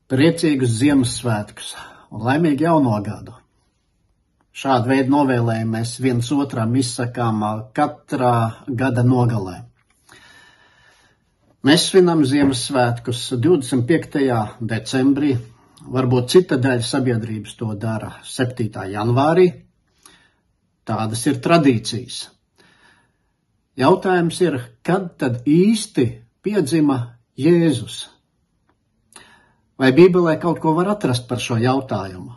Priecīgus Ziemassvētkus un laimīgu jauno gadu! Šādu veidu novēlējumu mēs viens otram izsakām katrā gada nogalē. Mēs svinam Ziemassvētkus 25. decembrī, varbūt cita daļa sabiedrības to dara 7. janvārī. Tādas ir tradīcijas. Jautājums ir, kad tad īsti piedzima Jēzus? Vai Bībelē kaut ko var atrast par šo jautājumu?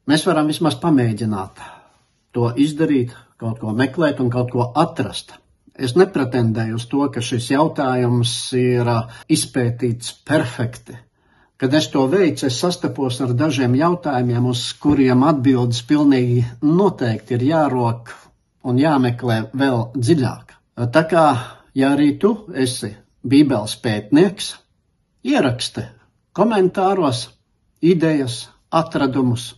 Mēs varam vismaz pamēģināt to izdarīt, kaut ko meklēt un kaut ko atrast. Es nepretendēju uz to, ka šis jautājums ir izpētīts perfekti. Kad es to veicu, es sastapos ar dažiem jautājumiem, uz kuriem atbildes pilnīgi noteikti ir jārok un jāmeklē vēl dziļāk. Tā kā, ja arī tu esi Bībeles pētnieks, ieraksti komentāros idejas, atradumus,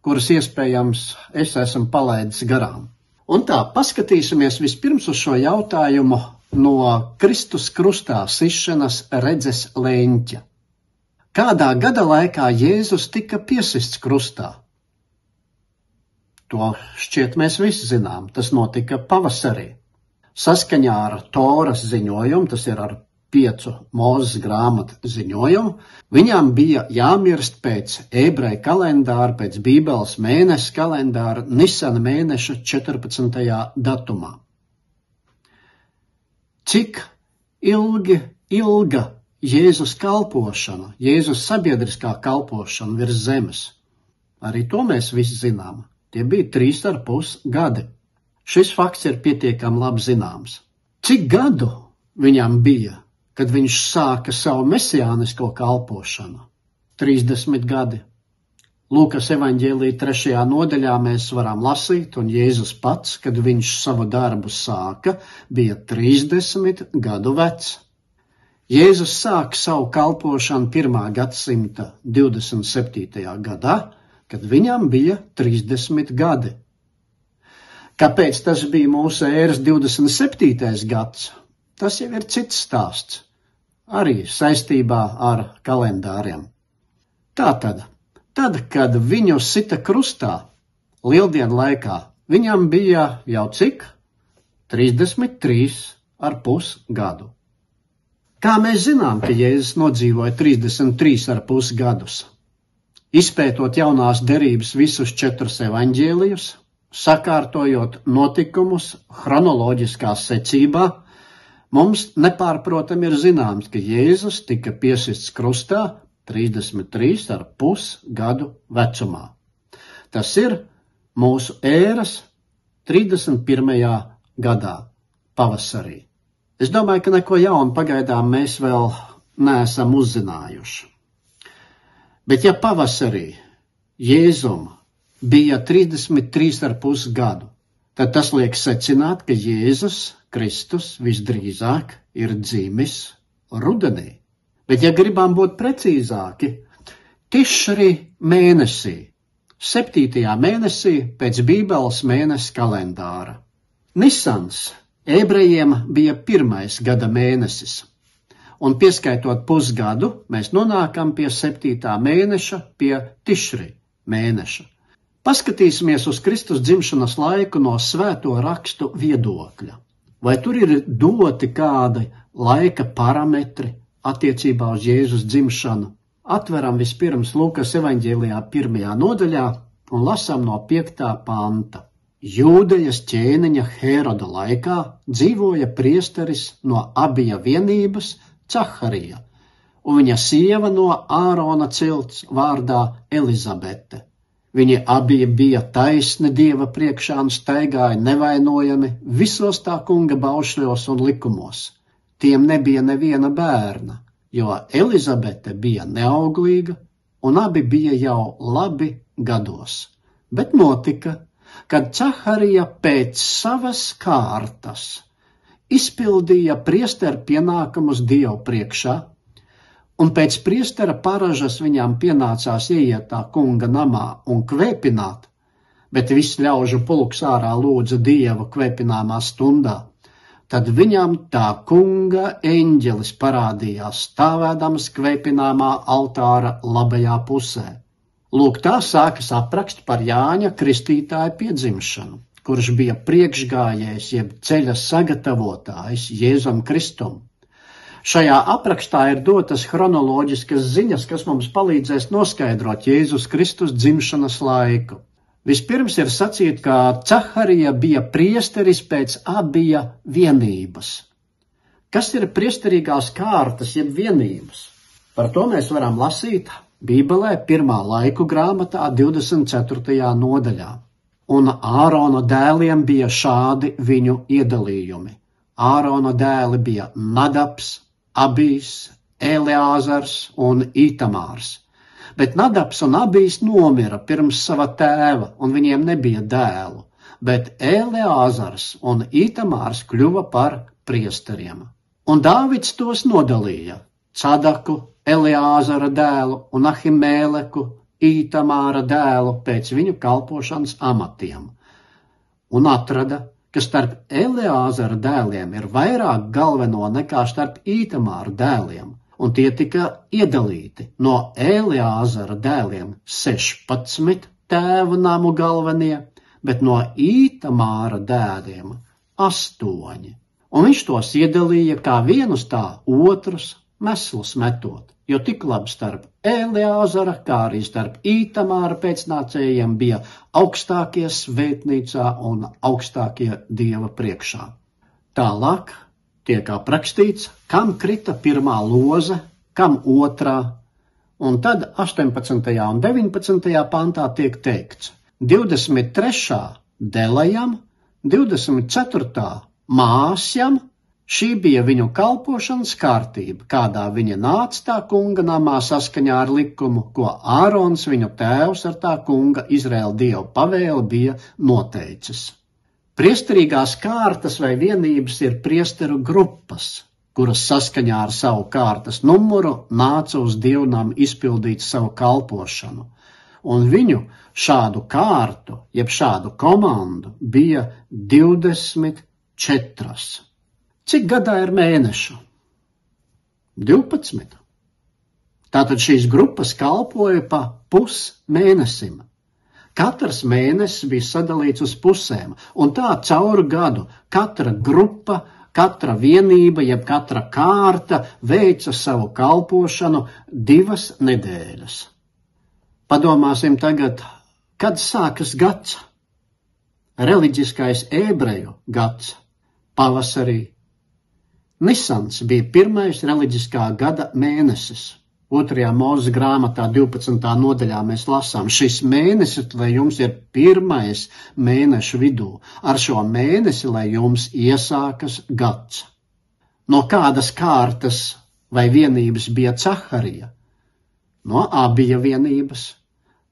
kuras iespējams es esmu palaidis garām. Un tā, paskatīsimies vispirms uz šo jautājumu no Kristus krustā sišanas redzes leņķa. Kādā gada laikā Jēzus tika piesists krustā? To šķiet mēs visi zinām, tas notika pavasarī. Saskaņā ar Toras ziņojumu, tas ir ar 5 Mūzes grāmatu ziņojumu, viņām bija jāmirst pēc ebreju kalendāra, pēc Bībeles mēneša kalendāra Nisana mēneša 14. datumā. Cik ilga Jēzus kalpošana, Jēzus sabiedriskā kalpošana virs zemes? Arī to mēs visi zinām. Tie bija 3,5 gadi. Šis fakts ir pietiekami labi zināms. Cik gadu viņam bija, kad viņš sāka savu mesijānisko kalpošanu? 30 gadi. Lūkas evaņģēlija 3. nodaļā mēs varam lasīt, un Jēzus pats, kad viņš savu darbu sāka, bija 30 gadu vecs. Jēzus sāka savu kalpošanu 1. gadsimta 27. gadā, kad viņam bija 30 gadi. Kāpēc tas bija mūsu ēras 27. gads? Tas jau ir cits stāsts, arī saistībā ar kalendāriem. Tātad, kad viņu sita krustā, lieldienu laikā, viņam bija jau cik? 33,5 gadu. Kā mēs zinām, ka Jēzus nodzīvoja 33,5 gadus? Izpētot jaunās derības visus 4 evaņģēlijus, sakārtojot notikumus chronoloģiskā secībā, mums nepārprotam ir zināms, ka Jēzus tika piesists krustā 33,5 gadu vecumā. Tas ir mūsu ēras 31. gadā, pavasarī. Es domāju, ka neko jaunu pagaidām mēs vēl neesam uzzinājuši. Bet ja pavasarī Jēzum bija 33,5 gadu, tad tas liek secināt, ka Jēzus Kristus visdrīzāk ir dzimis rudenī. Bet, ja gribam būt precīzāki, Tišri mēnesī, 7. mēnesī pēc Bībeles mēneša kalendāra. Nisans ebrejiem bija 1. gada mēnesis, un pieskaitot pusgadu, mēs nonākam pie 7. mēneša, pie Tišri mēneša. Paskatīsimies uz Kristus dzimšanas laiku no svēto rakstu viedokļa. Vai tur ir doti kādi laika parametri attiecībā uz Jēzus dzimšanu? Atveram vispirms Lūkas evaņģēlijā 1. nodaļā un lasām no 5. panta. Jūdejas ķēniņa Heroda laikā dzīvoja priesteris no Abija vienības Caharija, un viņa sieva no Ārona cilts vārdā Elizabete. Viņi abi bija taisni Dieva priekšā un staigāja nevainojami visos tā kunga baušļos un likumos. Tiem nebija neviena bērna, jo Elizabete bija neauglīga un abi bija jau labi gados. Bet notika, kad Caharija pēc savas kārtas izpildīja priestera pienākumus Dievu priekšā, un pēc priestera paražas viņām pienācās ieiet tā kunga namā un kvēpināt, bet viss ļaužu pulks ārā lūdza Dievu kvēpināmā stundā. tad viņam tā kunga eņģelis parādījās stāvēdams kvēpināmā altāra labajā pusē. Lūk, tā sākas apraksts par Jāņa Kristītāja piedzimšanu, kurš bija priekšgājējs jeb ceļa sagatavotājs Jēzum Kristum. Šajā aprakstā ir dotas chronoloģiskas ziņas, kas mums palīdzēs noskaidrot Jēzus Kristus dzimšanas laiku. Vispirms ir sacīt, ka Caharija bija priesteris pēc Abija vienības. Kas ir priesterīgās kārtas jeb vienības? Par to mēs varam lasīt Bībelē 1. laiku grāmatā 24. nodaļā. Un Ārona dēliem bija šādi viņu iedalījumi. Ārona dēli bija Nadabs, Abijs, Eleazars un Itamārs. Bet Nadabs un Abijs nomira pirms sava tēva, un viņiem nebija dēlu, bet Eleazars un Itamārs kļuva par priesteriem. Un Dāvids tos nodalīja Cadaku, Eleazara dēlu un Ahimēleku, Itamāra dēlu pēc viņu kalpošanas amatiem, un atrada, ka starp Eleazara dēliem ir vairāk galveno nekā starp Itamāra dēliem, un tie tika iedalīti no Eleazara dēliem 16 tēvu namu galvenie, bet no Itamāra dēliem 8. Un viņš tos iedalīja kā vienus tā otrus meslus metot, jo tik labi starp Eleazara, kā arī starp Itamāra pēcnācējiem bija augstākie svētnīcā un augstākie Dieva priekšā. Tālāk tiek aprakstīts, kam krita pirmā loze, kam otrā, un tad 18. un 19. pantā tiek teikts 23. Delajam, 24. Māsjam. Šī bija viņu kalpošanas kārtība, kādā viņa nāca tā kunga namā saskaņā ar likumu, ko Ārons viņu tēvs ar tā kunga Izraēla Dieva pavēli bija noteicis. Priesterīgās kārtas vai vienības ir priesteru grupas, kuras saskaņā ar savu kārtas numuru nāca uz dievnam izpildīt savu kalpošanu, un viņu šādu kārtu, jeb šādu komandu bija 24. Cik gadā ir mēnešu? 12. Tātad šīs grupas kalpoja pa pusmēnesim. Katrs mēnesis bija sadalīts uz pusēm, un tā cauru gadu katra grupa, katra vienība, jeb katra kārta veica savu kalpošanu 2 nedēļas. Padomāsim tagad, kad sākas gads? Reliģiskais ebreju gads pavasarī. Nisans bija pirmais reliģiskā gada mēnesis. 2. Mūzes grāmatā 12. nodaļā mēs lasām, šis mēnesis, lai jums ir pirmais mēnešu vidū, ar šo mēnesi, lai jums iesākas gads. No kādas kārtas vai vienības bija Caharija? No Abija vienības.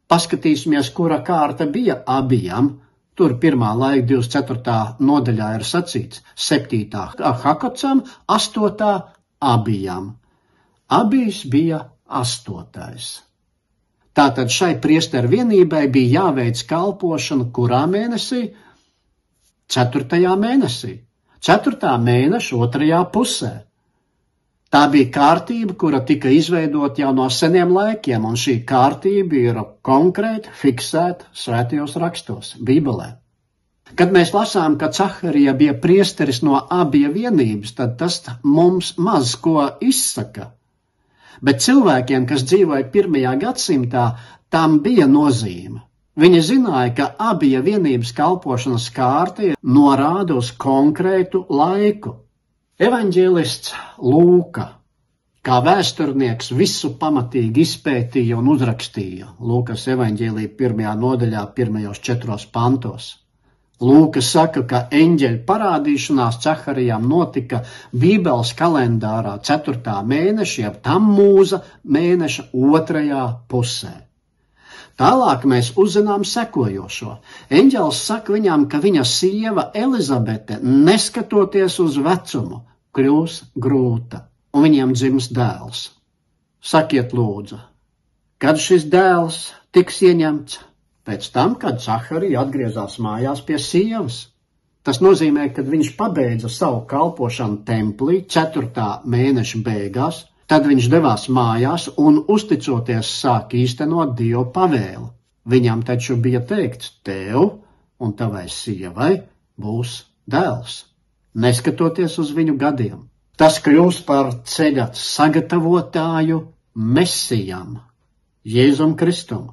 Paskatīsimies, kura kārta bija Abijam. Tur 1. laika 24. nodaļā ir sacīts 7. Hakocam, 8. Abijam. Abijs bija 8. Tātad šai priesteru vienībai bija jāveic kalpošana kurā mēnesī? 4. mēnesī. 4. mēneša 2. pusē. Tā bija kārtība, kura tika izveidota jau no seniem laikiem, un šī kārtība ir konkrēti fiksēta svētajos rakstos, Bībelē. Kad mēs lasām, ka Caharija bija priesteris no Abija vienības, tad tas mums maz ko izsaka. Bet cilvēkiem, kas dzīvoja 1. gadsimtā, tam bija nozīme. Viņi zināja, ka Abija vienības kalpošanas kārta norāda uz konkrētu laiku. Evaņģēlists Lūka, kā vēsturnieks, visu pamatīgi izpētīja un uzrakstīja Lūkas evaņģēlija 1. nodaļā 1. 4 pantos. Lūka saka, ka eņģeļa parādīšanās Caharijam notika Bībeles kalendārā 4. mēneša, jeb Tammūza mēneša 2. pusē. Tālāk mēs uzzinām sekojošo. Eņģelis saka viņam, ka viņa sieva Elizabete, neskatoties uz vecumu, kļūs grūta, un viņiem dzims dēls. Sakiet lūdzu, kad šis dēls tiks ieņemts? Pēc tam, kad Caharija atgriezās mājās pie sievas. Tas nozīmē, ka viņš pabeidza savu kalpošanu templī 4. mēneša beigās, tad viņš devās mājās un, uzticoties, sāk īstenot Dieva pavēli. Viņam taču bija teikts, tev un tavai sievai būs dēls, neskatoties uz viņu gadiem. Tas kļūs par ceļa sagatavotāju Mesijam, Jēzum Kristum,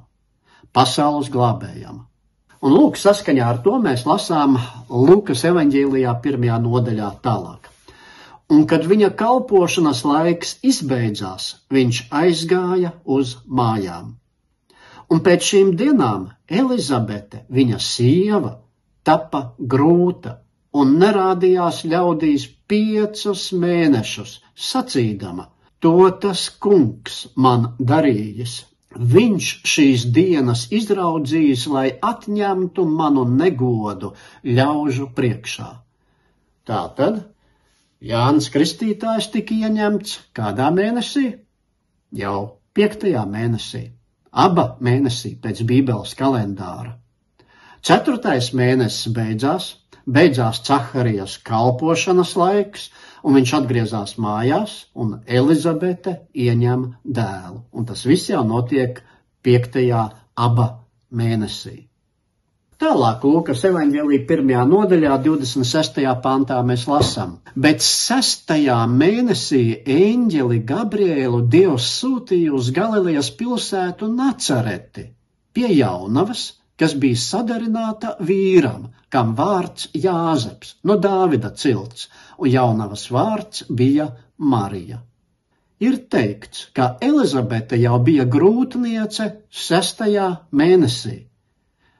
pasaules glābējam. Un lūk, saskaņā ar to mēs lasām Lukas evaņģēlijā 1. nodaļā tālāk. Un kad viņa kalpošanas laiks izbeidzās, viņš aizgāja uz mājām. Un pēc šīm dienām Elizabete, viņa sieva, tapa grūta un nerādījās ļaudīs 5 mēnešus, sacīdama, to tas kungs man darījis. Viņš šīs dienas izraudzījis, lai atņemtu manu negodu ļaužu priekšā. Tātad Jānis Kristītājs tika ieņemts kādā mēnesī? Jau 5. mēnesī. Aba mēnesī pēc Bībeles kalendāra. 4. mēnesis beidzās Caharijas kalpošanas laiks, un viņš atgriezās mājās, un Elizabete ieņem dēlu. Un tas viss jau notiek 5. aba mēnesī. Tālāk Lukas evaņģēlija 1. nodaļā 26. pantā mēs lasām. Bet 6. mēnesī eņģeli Gabrielu Dievs sūtīja uz Galilejas pilsētu Nacareti pie jaunavas, kas bija sadarināta vīram, kam vārds Jāzeps, no Dāvida cilts, un jaunavas vārds bija Marija. Ir teikts, ka Elizabete jau bija grūtniece 6. mēnesī,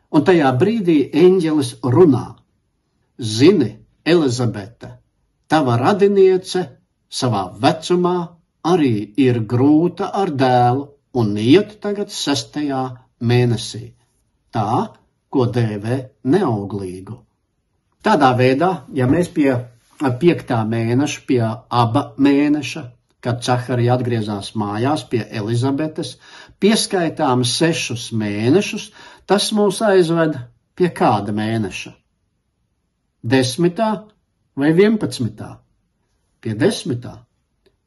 un tajā brīdī eņģelis runā. Zini, Elizabete, tava radiniece savā vecumā arī ir grūta ar dēlu un iet tagad 6. mēnesī. Tā, ko dēvē neauglīgu. Tādā veidā, ja mēs pie 5. mēneša, pie aba mēneša, kad Caharija atgriezās mājās pie Elizabetes, pieskaitām 6 mēnešus, tas mūs aizved pie kāda mēneša? 10. vai 11. Pie 10.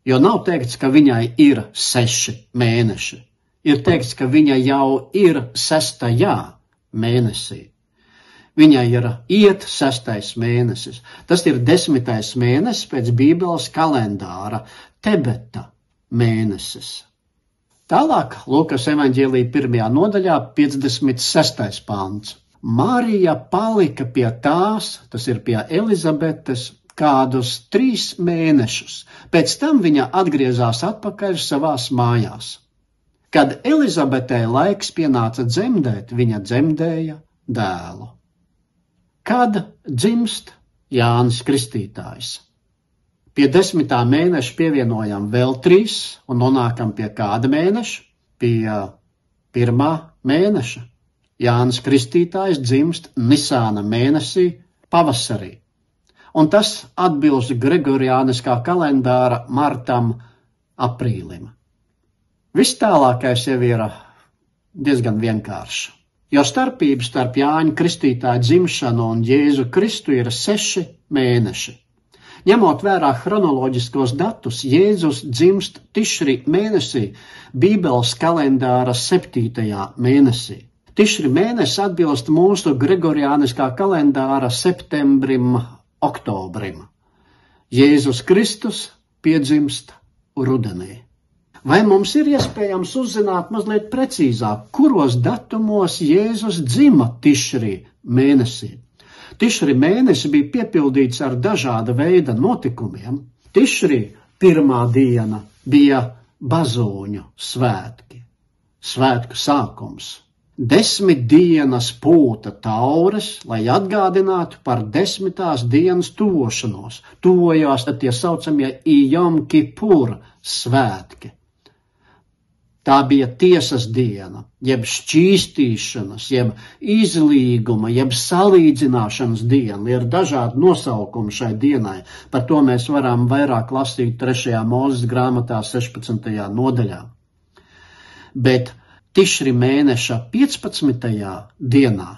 Jo nav teikts, ka viņai ir 6 mēneši. Ir teikts, ka viņa jau ir 6. mēnesī. Viņai ir iet 6. mēnesis. Tas ir 10. mēnesis pēc Bībeles kalendāra, Tebeta mēnesis. Tālāk Lukas evaņģēlija 1. nodaļā 56. pants. Marija palika pie tās, tas ir pie Elizabetes, kādus 3 mēnešus. Pēc tam viņa atgriezās atpakaļ savās mājās. Kad Elizabetei laiks pienāca dzemdēt, viņa dzemdēja dēlu. Kad dzimst Jānis Kristītājs? Pie 10. mēneša pievienojam vēl 3 un nonākam pie kāda mēneša? Pie 1. mēneša. Jānis Kristītājs dzimst Nisāna mēnesī pavasarī. Un tas atbilst Gregoriāniskā kalendāra martam, aprīlim. Viss tālākais jau ir diezgan vienkārši, jo starpība starp Jāņa Kristītāja dzimšanu un Jēzu Kristu ir 6 mēneši. Ņemot vērā chronoloģiskos datus, Jēzus dzimst Tišri mēnesī, Bībeles kalendāra 7. mēnesī. Tišri mēnesis atbilst mūsu Gregoriāniskā kalendāra septembrim, oktobrim. Jēzus Kristus piedzimst rudenī. Vai mums ir iespējams uzzināt mazliet precīzāk, kuros datumos Jēzus dzima Tišri mēnesī? Tišri mēnesis bija piepildīts ar dažāda veida notikumiem. Tišri 1. diena bija bazūņu svētki, svētku sākums. 10 dienas pūta taures, lai atgādinātu par 10. dienas tuvošanos. Tuvojās tie saucamie Jom Kipur svētki. Tā bija tiesas diena, jeb šķīstīšanas, jeb izlīguma, jeb salīdzināšanas diena. Ir dažādi nosaukumi šai dienai. Par to mēs varam vairāk lasīt 3. Mūzes grāmatā 16. nodaļā. Bet Tišri mēneša 15. dienā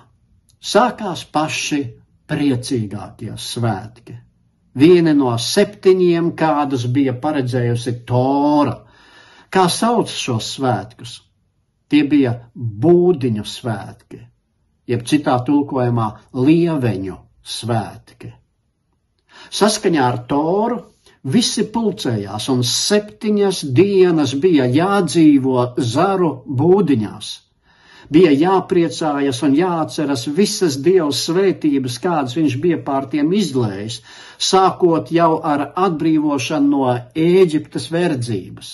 sākās paši priecīgākie svētki. Vieni no 7, kādus bija paredzējusi Tora. Kā sauc šos svētkus? Tie bija būdiņu svētki, jeb citā tulkojumā lieveņu svētki. Saskaņā ar Toru visi pulcējās un 7 dienas bija jādzīvo zaru būdiņās. Bija jāpriecājas un jāatceras visas Dieva svētības, kādas viņš bija pār tiem izlējis, sākot jau ar atbrīvošanu no Ēģiptes verdzības.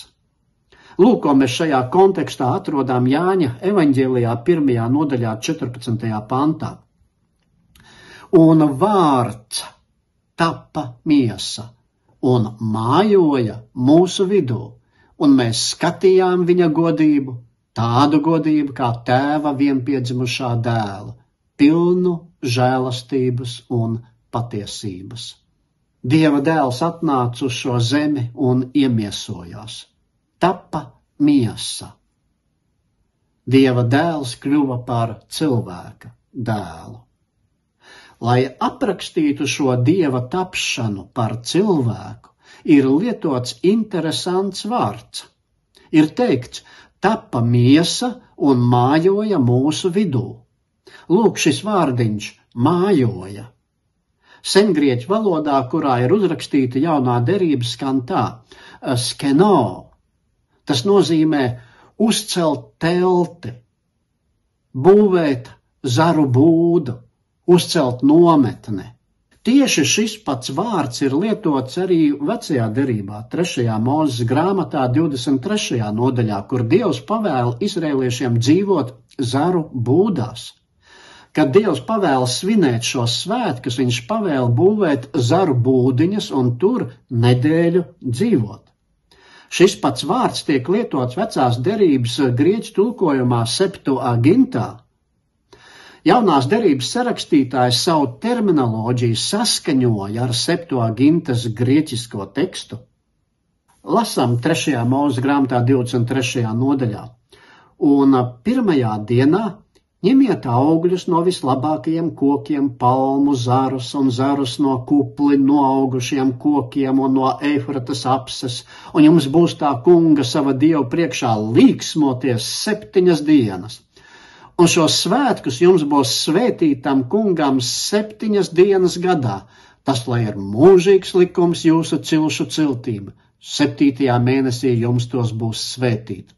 Lūk, ko mēs šajā kontekstā atrodām Jāņa evaņģēlijā 1. nodaļā 14. pantā. Un vārds tappa miesa un mājoja mūsu vidū, un mēs skatījām viņa godību, tādu godību kā tēva vienpiedzimušā dēla, pilnu žēlastības un patiesības. Dieva dēls atnāca uz šo zemi un iemiesojās. Tappa miesa. Dieva dēls kļuva par cilvēka dēlu. Lai aprakstītu šo Dieva tapšanu par cilvēku, ir lietots interesants vārds. Ir teikts, tappa miesa un mājoja mūsu vidū. Lūk, šis vārdiņš mājoja. Sengrieķu valodā, kurā ir uzrakstīta jaunā derība, skan tā, skeno. Tas nozīmē uzcelt telti, būvēt zaru būdu, uzcelt nometni. Tieši šis pats vārds ir lietots arī vecajā derībā, 3. Mūzes grāmatā 23. nodaļā, kur Dievs pavēla izraēliešiem dzīvot zaru būdās. Kad Dievs pavēla svinēt šos svētkus, viņš pavēla būvēt zaru būdiņas un tur nedēļu dzīvot. Šis pats vārds tiek lietots vecās derības grieķu tulkojumā Septuagintā. Jaunās derības sarakstītājs savu terminoloģiju saskaņoja ar Septuagintas grieķisko tekstu. Lasām 3. Mūzes grāmatā 23. nodaļā. Un 1. dienā ņemiet augļus no vislabākajiem kokiem, palmu zarus un zarus no kupli noaugušiem kokiem un no Eifratas apses, un jums būs tā kunga sava Dieva priekšā līksmoties 7 dienas. Un šos svētkus jums būs svētītam kungam 7 dienas gadā. Tas, lai ir mūžīgs likums jūsu cilšu ciltīm. 7. mēnesī jums tos būs svētīt.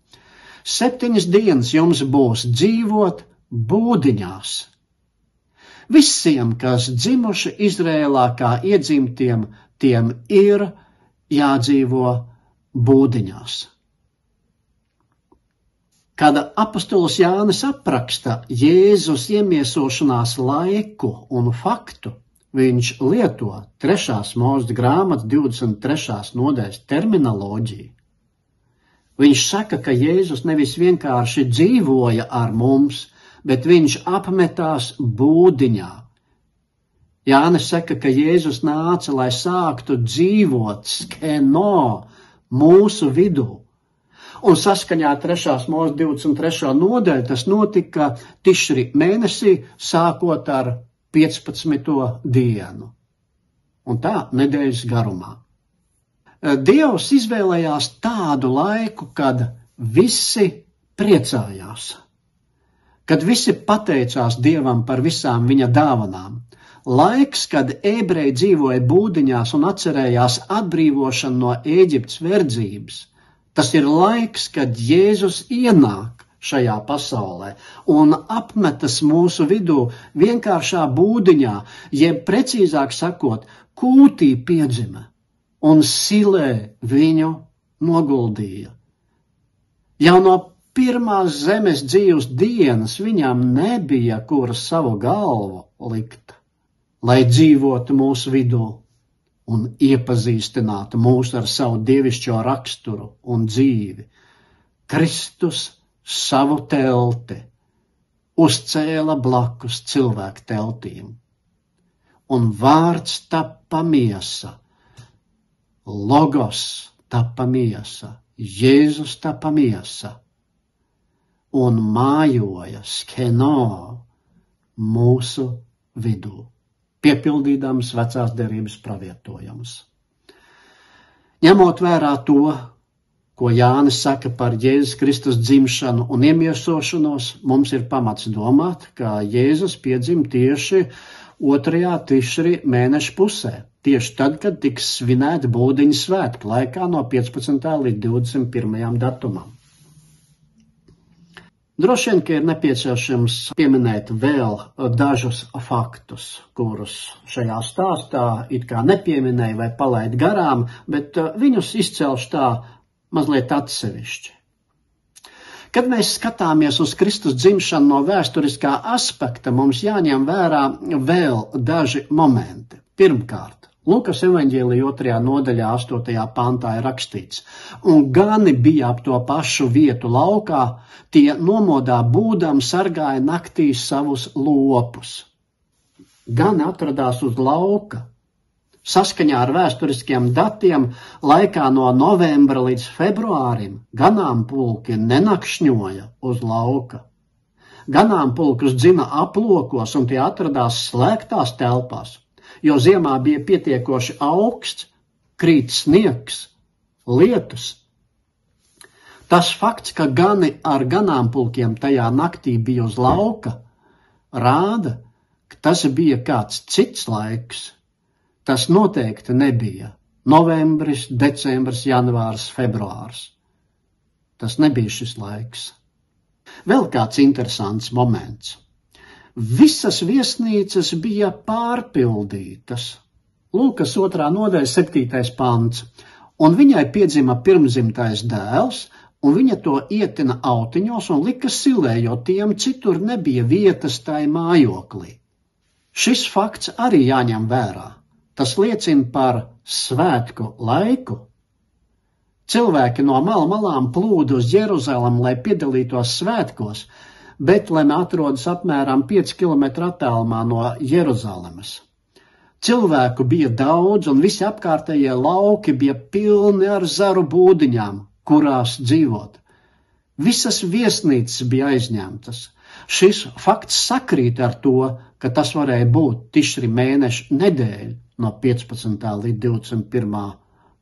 7 dienas jums būs dzīvot būdiņās. Visiem, kas dzimuši Izrēlā kā iedzimtiem, tiem ir jādzīvo būdiņās. Kad apostols Jānis apraksta Jēzus iemiesošanās laiku un faktu, viņš lieto 3. Mūzes grāmatas 23. nodaļas terminoloģiju. Viņš saka, ka Jēzus nevis vienkārši dzīvoja ar mums, bet viņš apmetās būdiņā. Jānis saka, ka Jēzus nāca, lai sāktu dzīvot skeno mūsu vidū. Un saskaņā 3. Mūzes 23. nodaļa tas notika Tišri mēnesī, sākot ar 15. dienu. Un tā nedēļas garumā. Dievs izvēlējās tādu laiku, kad visi priecājās, kad visi pateicās Dievam par visām viņa dāvanām. Laiks, kad ebreji dzīvoja būdiņās un atcerējās atbrīvošanu no Ēģiptes verdzības. Tas ir laiks, kad Jēzus ienāk šajā pasaulē un apmetas mūsu vidū vienkāršā būdiņā, jeb precīzāk sakot, kūtī piedzima un silē viņu noguldīja. Jau no pirmās zemes dzīves dienas viņam nebija, kur savu galvu likt, lai dzīvotu mūsu vidū un iepazīstinātu mūs ar savu dievišķo raksturu un dzīvi. Kristus savu telti uzcēla blakus cilvēku teltīm. Un vārds tappa miesa, logos tappa miesa, Jēzus tappa miesa un mājoja skeno mūsu vidū. piepildīdams vecās derības pravietojumus. Ņemot vērā to, ko Jānis saka par Jēzus Kristus dzimšanu un iemiesošanos, mums ir pamats domāt, ka Jēzus piedzim tieši 2. Tišri mēneša pusē, tieši tad, kad tiks svinēti Būdiņu svētki laikā no 15. līdz 21. datumam. Droši vien, ka ir nepieciešams pieminēt vēl dažus faktus, kurus šajā stāstā it kā nepieminēja vai palaid garām, bet viņus izcelšu tā mazliet atsevišķi. Kad mēs skatāmies uz Kristus dzimšanu no vēsturiskā aspekta, mums jāņem vērā vēl daži momenti. Pirmkārt, Lukas evaņģēlija 2. nodaļā 8. pantā ir rakstīts: un gani bija ap to pašu vietu laukā, tie nomodā būdam sargāja naktī savus lopus. Gani atradās uz lauka. Saskaņā ar vēsturiskiem datiem laikā no novembra līdz februārim ganāmpulki nenakšņoja uz lauka. Ganāmpulkus dzina aplokos un tie atradās slēgtās telpās, jo ziemā bija pietiekoši augsts, krīt sniegs, lietus. Tas fakts, ka gani ar ganāmpulkiem tajā naktī bija uz lauka, rāda, ka tas bija kāds cits laiks. Tas noteikti nebija novembris, decembris, janvārs, februārs. Tas nebija šis laiks. Vēl kāds interesants moments. Visas viesnīcas bija pārpildītas. Lūkas 2. nodaļa 7. pants. Un viņai piedzima pirmzimtais dēls, un viņa to ietina autiņos un lika silē, jo tiem citur nebija vietas tai mājoklī. Šis fakts arī jāņem vērā. Tas liecina par svētku laiku. Cilvēki no malām plūda uz Jeruzalem, lai piedalītos svētkos, Betleme atrodas apmēram 5 km attālumā no Jeruzalemes. Cilvēku bija daudz, un visi apkārtējie lauki bija pilni ar zaru būdiņām, kurās dzīvot. Visas viesnīcas bija aizņemtas. Šis fakts sakrīt ar to, ka tas varēja būt Tišri mēneša nedēļa no 15. līdz 21.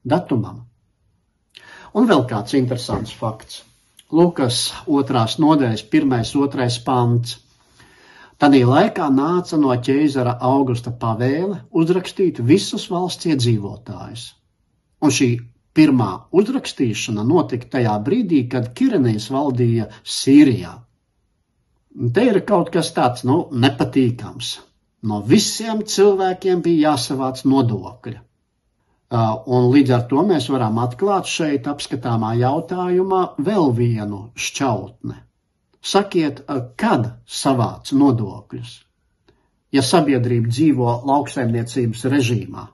datumam. Un vēl kāds interesants fakts. Lukas 2. nodaļas 1.2. pants. Tanī laikā nāca no ķeizara Augusta pavēle uzrakstīt visus valsts iedzīvotājus. Un šī pirmā uzrakstīšana notika tajā brīdī, kad Kirenejs valdīja Sīrijā. Te ir kaut kas tāds, nepatīkams. No visiem cilvēkiem bija jāsavāc nodokļi. Un līdz ar to mēs varam atklāt šeit apskatāmā jautājumā vēl vienu šķautni. Sakiet, kad savāc nodokļus? Ja sabiedrība dzīvo lauksaimniecības režīmā,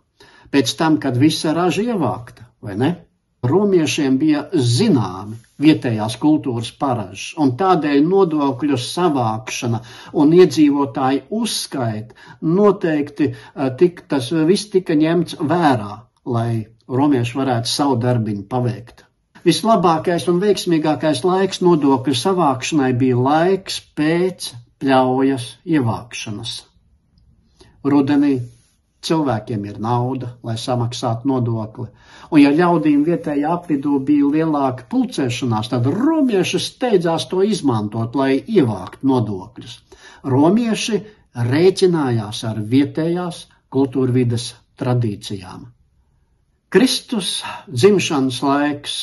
pēc tam, kad visa raža ievākta, vai ne? Romiešiem bija zināmi vietējās kultūras paražas, un tādēļ nodokļu savākšana un iedzīvotāju uzskaita noteikti tas viss tika ņemts vērā, lai romieši varētu savu darbiņu paveikt. Vislabākais un veiksmīgākais laiks nodokļu savākšanai bija laiks pēc pļaujas ievākšanas. Rudenī cilvēkiem ir nauda, lai samaksātu nodokli, un ja ļaudīm vietējā apvidū bija lielāka pulcēšanās, tad romieši steidzās to izmantot, lai ievāktu nodokļus. Romieši rēķinājās ar vietējās kultūrvides tradīcijām. Kristus dzimšanas laiks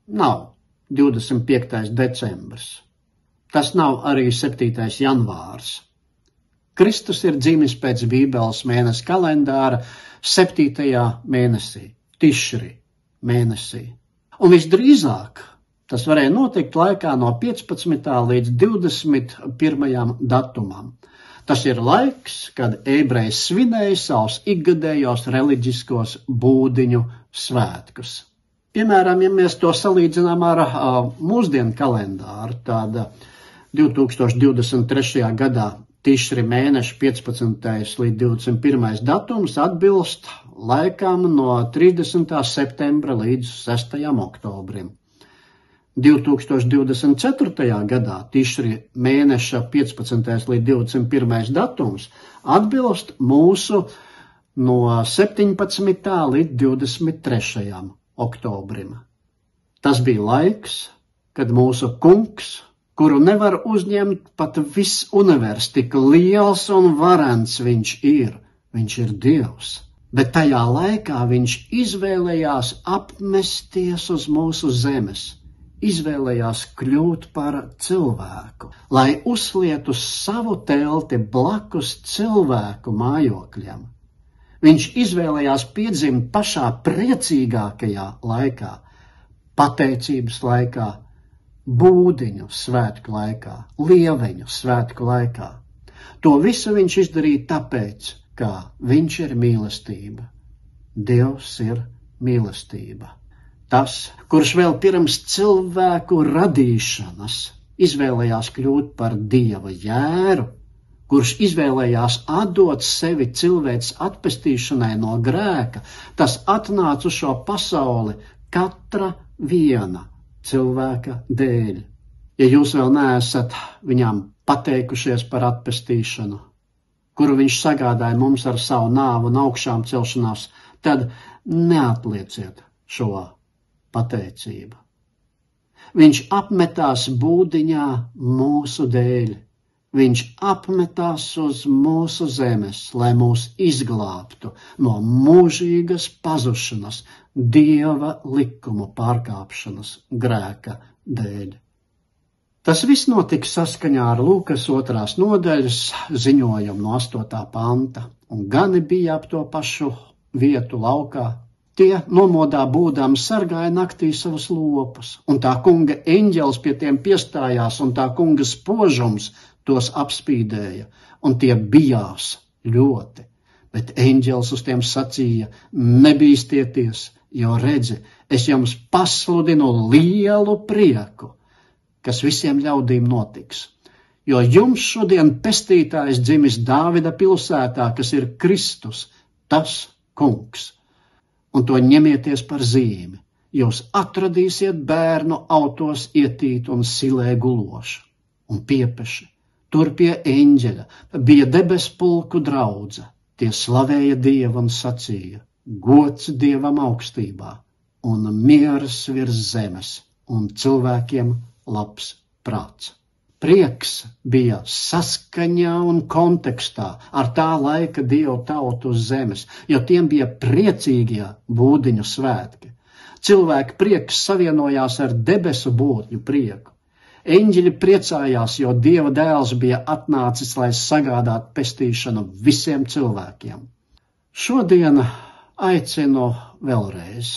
nav 25. decembris. Tas nav arī 7. janvārs. Kristus ir dzimis pēc Bībeles mēnesi kalendāra 7. mēnesī, Tišri mēnesī. Un visdrīzāk tas varēja notikt laikā no 15. līdz 21. datumam. Tas ir laiks, kad ebreji svinēja savus ikgadējos reliģiskos būdiņu svētkus. Piemēram, ja mēs to salīdzinām ar mūsdienu kalendāru, tad 2023. gadā Tišri mēneša 15. līdz 21. datums atbilst laikam no 30. septembra līdz 6. oktobrim. 2024. gadā Tišri mēneša 15. līdz 21. datums atbilst mūsu no 17. līdz 23. oktobrim. Tas bija laiks, kad mūsu kungs, kuru nevar uzņemt pat viss universums, tik liels un varens viņš ir Dievs. Bet tajā laikā viņš izvēlējās apmesties uz mūsu zemes, izvēlējās kļūt par cilvēku, lai uzlietu savu telti blakus cilvēku mājokļiem. Viņš izvēlējās piedzimt pašā priecīgākajā laikā, pateicības laikā, būdiņu svētku laikā, lieveņu svētku laikā. To visu viņš izdarīja tāpēc, ka viņš ir mīlestība. Dievs ir mīlestība. Tas, kurš vēl pirms cilvēku radīšanas izvēlējās kļūt par Dieva jēru, kurš izvēlējās atdot sevi cilvēks atpestīšanai no grēka, tas atnāca uz šo pasauli katra viena cilvēka dēļ. Ja jūs vēl neesat viņam pateikušies par atpestīšanu, kuru viņš sagādāja mums ar savu nāvu un augšām celšanās, tad neatlieciet šo pateicību. Viņš apmetās būdiņā mūsu dēļ. Viņš apmetās uz mūsu zemes, lai mūs izglābtu no mūžīgas pazušanas, Dieva likumu pārkāpšanas grēka dēļ. Tas viss notika saskaņā ar Lūkas 2. nodaļas ziņojumu no 8. panta, un gani bija ap to pašu vietu laukā. Tie nomodā būdām sargāja naktī savus lopus, un tā kunga eņģelis pie tiem piestājās, un tā kunga spožums tos apspīdēja, un tie bijās ļoti. Bet eņģelis uz tiem sacīja: nebīstieties, jo redzi, es jums pasludinu lielu prieku, kas visiem ļaudīm notiks. Jo jums šodien pestītājs dzimis Dāvida pilsētā, kas ir Kristus, tas kungs. Un to ņemieties par zīmi. Jūs atradīsiet bērnu autos ietīt un silē gulošu. Un piepeši, tur pie eņģeļa bija debespulku draudze. Tie slavēja Dievu un sacīja: gods Dievam augstībā un miers virs zemes un cilvēkiem labs prāts. Prieks bija saskaņā un kontekstā ar tā laika Dievu tautu uz zemes, jo tiem bija priecīgie būdiņu svētki. Cilvēku prieks savienojās ar debesu būtņu prieku. Eņģeļi priecājās, jo Dieva dēls bija atnācis, lai sagādātu pestīšanu visiem cilvēkiem. Šodien aicinu vēlreiz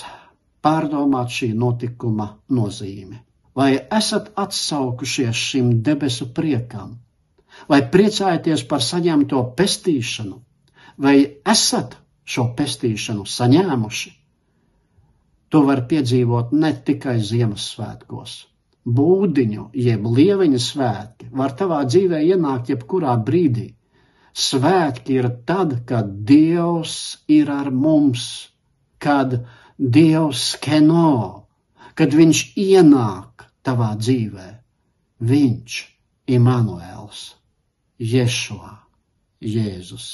pārdomāt šī notikuma nozīmi. Vai esat atsaukušies šim debesu priekam? Vai priecājaties par saņemto pestīšanu? Vai esat šo pestīšanu saņēmuši? To var piedzīvot ne tikai Ziemassvētkos. Būdiņu jeb lieveņa svētki var tavā dzīvē ienākt jebkurā brīdī. Svētki ir tad, kad Dievs ir ar mums, kad Dievs skeno, kad viņš ienāk tavā dzīvē. Viņš, Imanuēls, Ješua, Jēzus.